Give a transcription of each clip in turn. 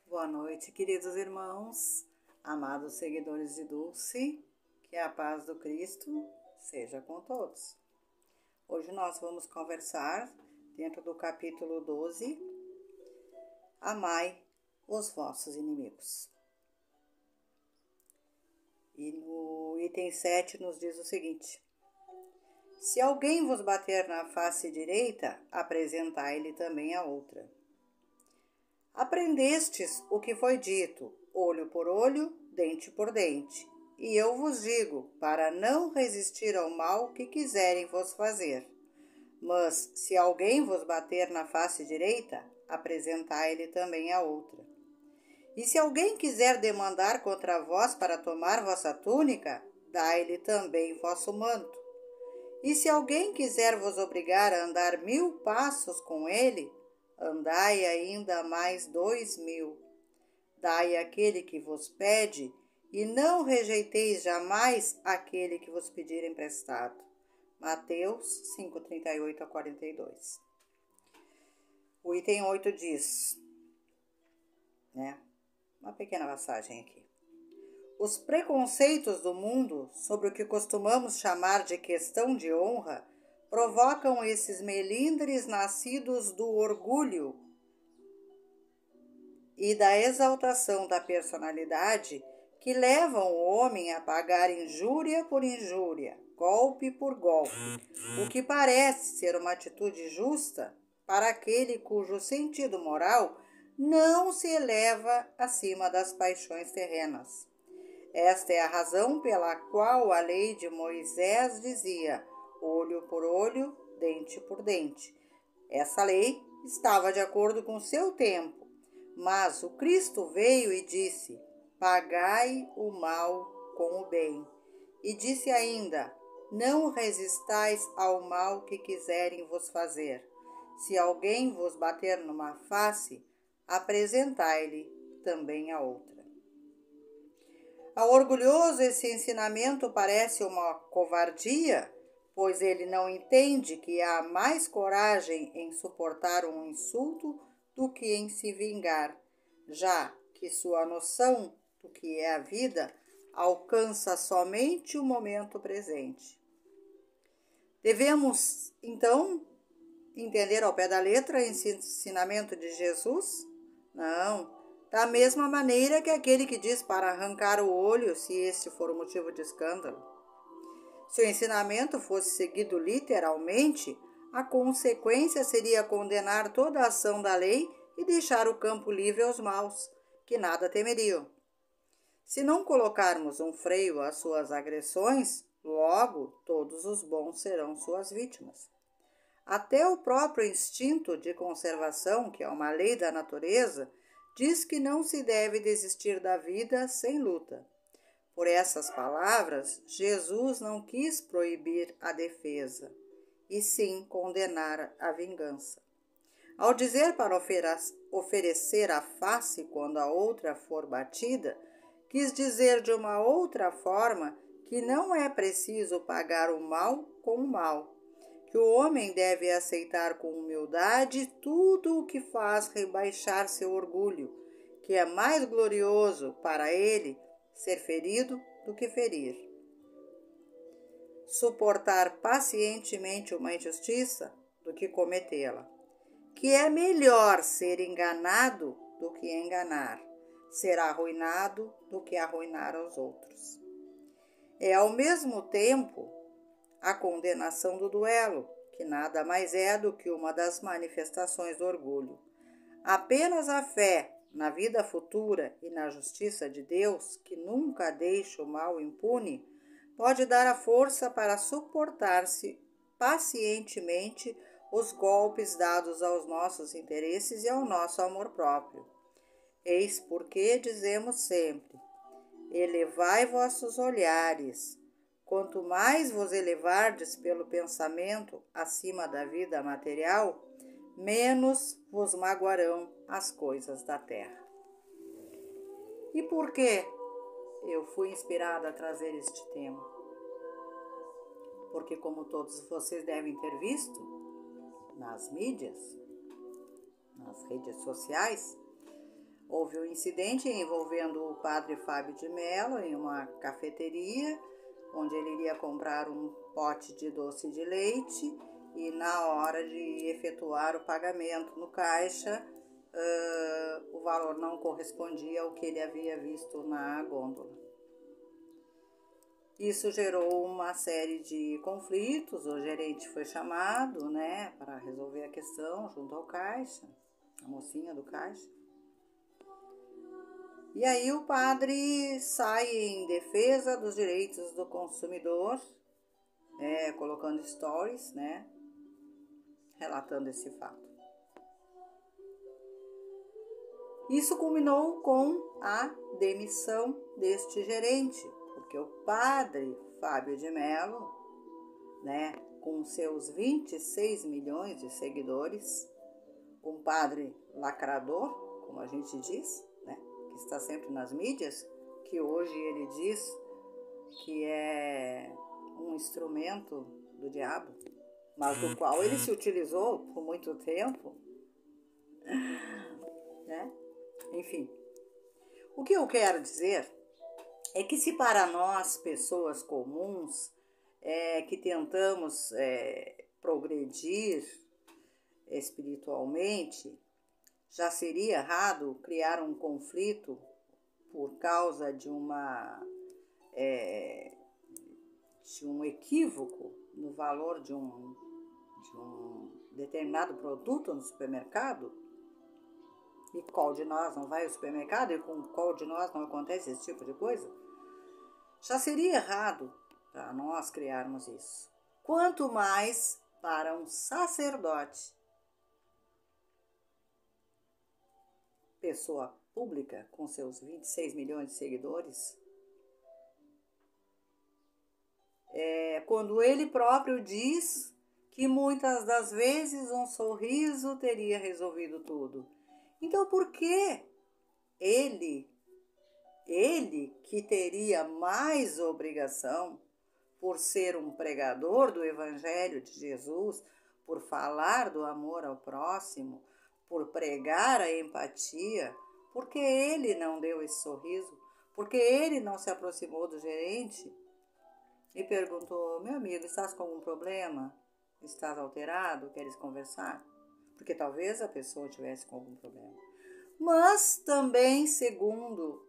Boa noite, queridos irmãos, amados seguidores de Dulce, que a paz do Cristo seja com todos. Hoje nós vamos conversar dentro do capítulo 12, Amai os vossos inimigos. E no item 7 nos diz o seguinte: se alguém vos bater na face direita, apresentai-lhe também a outra. Aprendestes o que foi dito, olho por olho, dente por dente. E eu vos digo, para não resistir ao mal que quiserem vos fazer. Mas, se alguém vos bater na face direita, apresentai-lhe também a outra. E se alguém quiser demandar contra vós para tomar vossa túnica, dai-lhe também vosso manto. E se alguém quiser vos obrigar a andar 1000 passos com ele, andai ainda mais 2000. Dai àquele que vos pede, e não rejeiteis jamais aquele que vos pedir emprestado. Mateus 5:38-42. O item 8 diz, uma pequena passagem aqui. Os preconceitos do mundo sobre o que costumamos chamar de questão de honra provocam esses melindres nascidos do orgulho e da exaltação da personalidade que levam o homem a pagar injúria por injúria, golpe por golpe, o que parece ser uma atitude justa para aquele cujo sentido moral não se eleva acima das paixões terrenas. Esta é a razão pela qual a lei de Moisés dizia olho por olho, dente por dente. Essa lei estava de acordo com seu tempo, mas o Cristo veio e disse, pagai o mal com o bem. E disse ainda, não resistais ao mal que quiserem vos fazer. Se alguém vos bater numa face, apresentai-lhe também a outra. Ao orgulhoso, esse ensinamento parece uma covardia, pois ele não entende que há mais coragem em suportar um insulto do que em se vingar, já que sua noção do que é a vida alcança somente o momento presente. Devemos, então, entender ao pé da letra esse ensinamento de Jesus? Não. Da mesma maneira que aquele que diz para arrancar o olho, se este for o motivo de escândalo. Se o ensinamento fosse seguido literalmente, a consequência seria condenar toda a ação da lei e deixar o campo livre aos maus, que nada temeriam. Se não colocarmos um freio às suas agressões, logo todos os bons serão suas vítimas. Até o próprio instinto de conservação, que é uma lei da natureza, diz que não se deve desistir da vida sem luta. Por essas palavras, Jesus não quis proibir a defesa, e sim condenar a vingança. Ao dizer para oferecer a face quando a outra for batida, quis dizer de uma outra forma que não é preciso pagar o mal com o mal, que o homem deve aceitar com humildade tudo o que faz rebaixar seu orgulho, que é mais glorioso para ele ser ferido do que ferir. Suportar pacientemente uma injustiça do que cometê-la. Que é melhor ser enganado do que enganar, ser arruinado do que arruinar aos outros. É ao mesmo tempo a condenação do duelo, que nada mais é do que uma das manifestações do orgulho. Apenas a fé na vida futura e na justiça de Deus, que nunca deixa o mal impune, pode dar a força para suportar-se pacientemente os golpes dados aos nossos interesses e ao nosso amor próprio. Eis porque dizemos sempre, elevai vossos olhares. Quanto mais vos elevardes pelo pensamento acima da vida material, menos vos magoarão as coisas da terra. E por que eu fui inspirada a trazer este tema? Porque, como todos vocês devem ter visto nas mídias, nas redes sociais, Houve um incidente envolvendo o padre Fábio de Mello em uma cafeteria, onde ele iria comprar um pote de doce de leite e na hora de efetuar o pagamento no caixa, o valor não correspondia ao que ele havia visto na gôndola. Isso gerou uma série de conflitos, o gerente foi chamado, para resolver a questão junto ao caixa, a mocinha do caixa. E aí o padre sai em defesa dos direitos do consumidor, colocando stories, relatando esse fato. Isso culminou com a demissão deste gerente, porque o padre Fábio de Mello, com seus 26 milhões de seguidores, um padre lacrador, como a gente diz, que está sempre nas mídias, que hoje ele diz que é um instrumento do diabo, mas do qual ele se utilizou por muito tempo, Enfim, o que eu quero dizer é que se para nós, pessoas comuns, que tentamos progredir espiritualmente, já seria errado criar um conflito por causa de um equívoco no valor de um determinado produto no supermercado? E qual de nós não vai ao supermercado e com qual de nós não acontece esse tipo de coisa? Já seria errado para nós criarmos isso. Quanto mais para um sacerdote, pessoa pública com seus 26 milhões de seguidores, quando ele próprio diz que muitas das vezes um sorriso teria resolvido tudo. Então, por que ele que teria mais obrigação por ser um pregador do Evangelho de Jesus, por falar do amor ao próximo, por pregar a empatia, porque ele não deu esse sorriso, porque ele não se aproximou do gerente e perguntou: meu amigo, estás com algum problema? Estás alterado? Queres conversar? Porque talvez a pessoa tivesse com algum problema. Mas também, segundo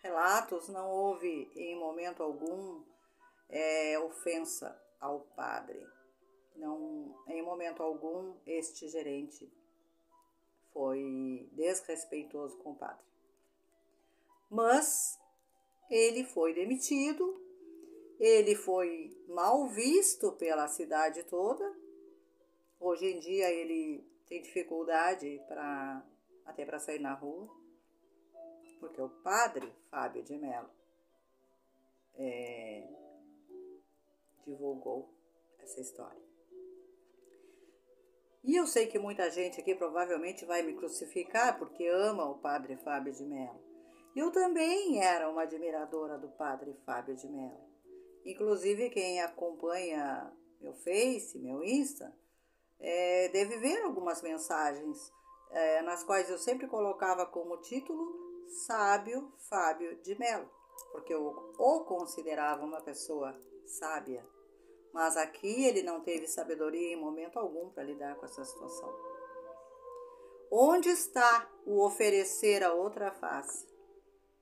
relatos, não houve em momento algum ofensa ao padre. Não, em momento algum, este gerente foi desrespeitoso com o padre. Mas ele foi demitido, ele foi mal visto pela cidade toda. Hoje em dia ele tem dificuldade até para sair na rua, porque o padre Fábio de Mello divulgou essa história. E eu sei que muita gente aqui provavelmente vai me crucificar porque ama o padre Fábio de Mello. Eu também era uma admiradora do padre Fábio de Mello. Inclusive, quem acompanha meu Face, meu Insta, deve ver algumas mensagens nas quais eu sempre colocava como título Sábio Fábio de Mello, porque eu o considerava uma pessoa sábia. Mas aqui ele não teve sabedoria em momento algum para lidar com essa situação. Onde está o oferecer a outra face,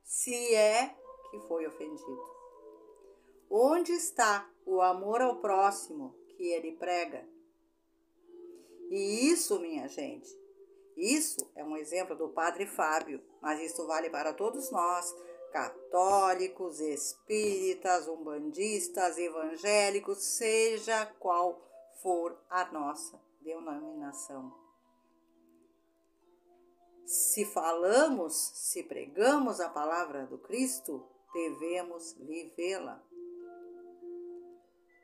se é que foi ofendido? Onde está o amor ao próximo que ele prega? E isso, minha gente, isso é um exemplo do padre Fábio, mas isso vale para todos nós, católicos, espíritas, umbandistas, evangélicos, seja qual for a nossa denominação. Se falamos, se pregamos a palavra do Cristo, devemos vivê-la.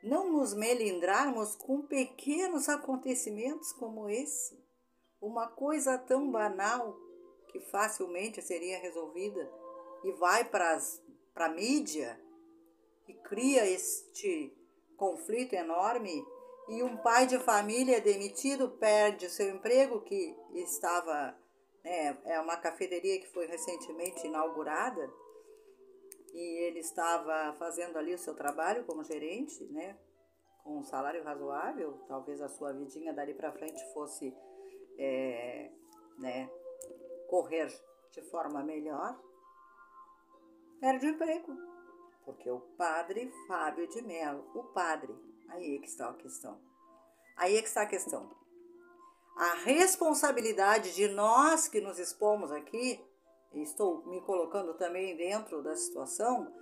Não nos melindrarmos com pequenos acontecimentos como esse, uma coisa tão banal que facilmente seria resolvida, e vai para a mídia e cria este conflito enorme, e um pai de família demitido perde seu emprego que estava É uma cafeteria que foi recentemente inaugurada e ele estava fazendo ali o seu trabalho como gerente, né? Com um salário razoável, talvez a sua vidinha dali para frente fosse, né, correr de forma melhor, perde o emprego. Porque o padre Fábio de Mello, o padre, aí é que está a questão. Aí é que está a questão. A responsabilidade de nós que nos expomos aqui, e estou me colocando também dentro da situação,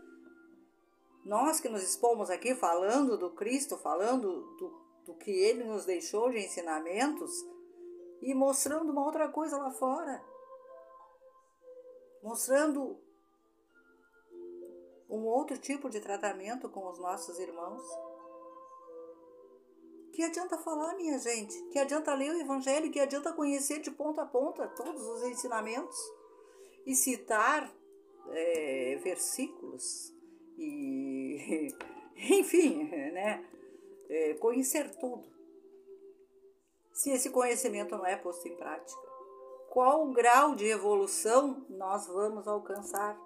nós que nos expomos aqui falando do Cristo, falando do que ele nos deixou de ensinamentos e mostrando uma outra coisa lá fora. Mostrando um outro tipo de tratamento com os nossos irmãos. Que adianta falar, minha gente? Que adianta ler o Evangelho? Que adianta conhecer de ponta a ponta todos os ensinamentos? E citar versículos? E, enfim, né? Conhecer tudo. Se esse conhecimento não é posto em prática, qual grau de evolução nós vamos alcançar?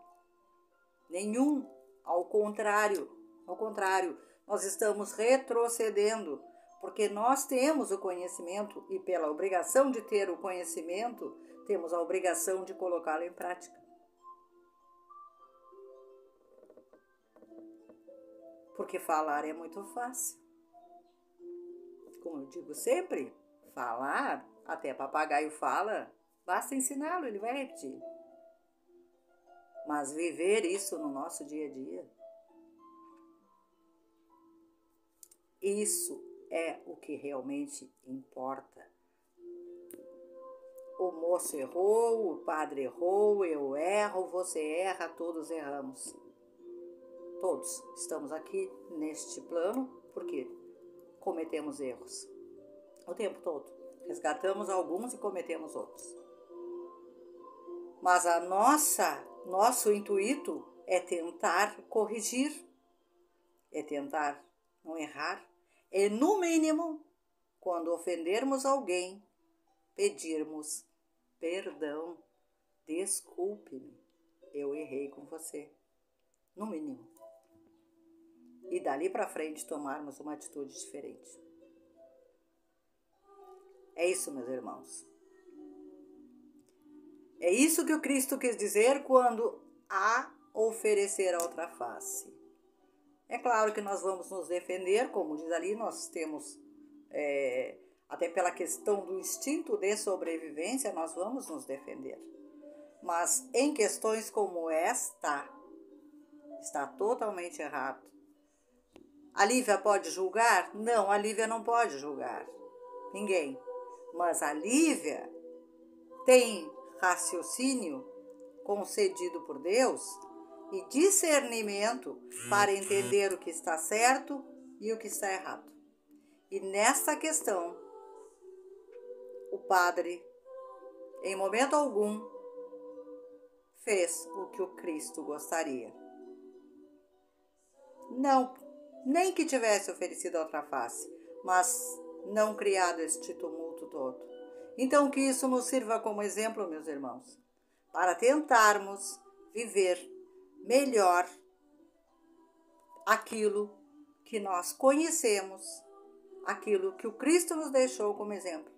Nenhum. Ao contrário, nós estamos retrocedendo, porque nós temos o conhecimento e pela obrigação de ter o conhecimento, temos a obrigação de colocá-lo em prática. Porque falar é muito fácil. Como eu digo sempre, falar, até papagaio fala, basta ensiná-lo, ele vai repetir. Mas viver isso no nosso dia a dia, isso é o que realmente importa. O moço errou, o padre errou, eu erro, você erra, todos erramos. Todos estamos aqui neste plano porque cometemos erros o tempo todo. Resgatamos alguns e cometemos outros. Mas nosso intuito é tentar corrigir, é tentar não errar, é no mínimo, quando ofendermos alguém, pedirmos perdão, desculpe-me, eu errei com você, no mínimo. E dali para frente tomarmos uma atitude diferente. É isso, meus irmãos. É isso que o Cristo quis dizer quando a oferecer a outra face. É claro que nós vamos nos defender, como diz ali, nós temos, até pela questão do instinto de sobrevivência, nós vamos nos defender. Mas em questões como esta, está totalmente errado. A Lívia pode julgar? Não, a Lívia não pode julgar ninguém. Mas a Lívia tem raciocínio concedido por Deus e discernimento para entender o que está certo e o que está errado. E nesta questão, o padre, em momento algum, fez o que o Cristo gostaria. Não, nem que tivesse oferecido a outra face, mas não criado este tumulto todo. Então, que isso nos sirva como exemplo, meus irmãos, para tentarmos viver melhor aquilo que nós conhecemos, aquilo que o Cristo nos deixou como exemplo.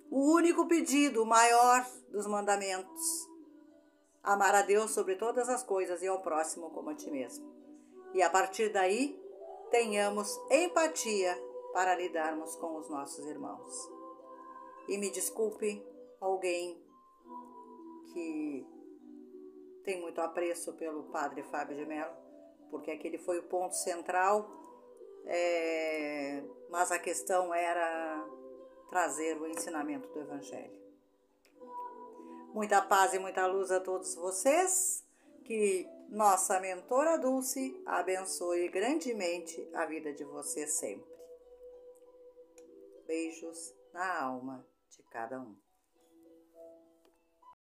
O único pedido, o maior dos mandamentos, amar a Deus sobre todas as coisas e ao próximo como a ti mesmo. E a partir daí, tenhamos empatia para lidarmos com os nossos irmãos. E me desculpe alguém que tem muito apreço pelo padre Fábio de Mello, porque aquele foi o ponto central, mas a questão era trazer o ensinamento do Evangelho. Muita paz e muita luz a todos vocês, que nossa mentora Dulce abençoe grandemente a vida de vocês sempre. Beijos na alma de cada um.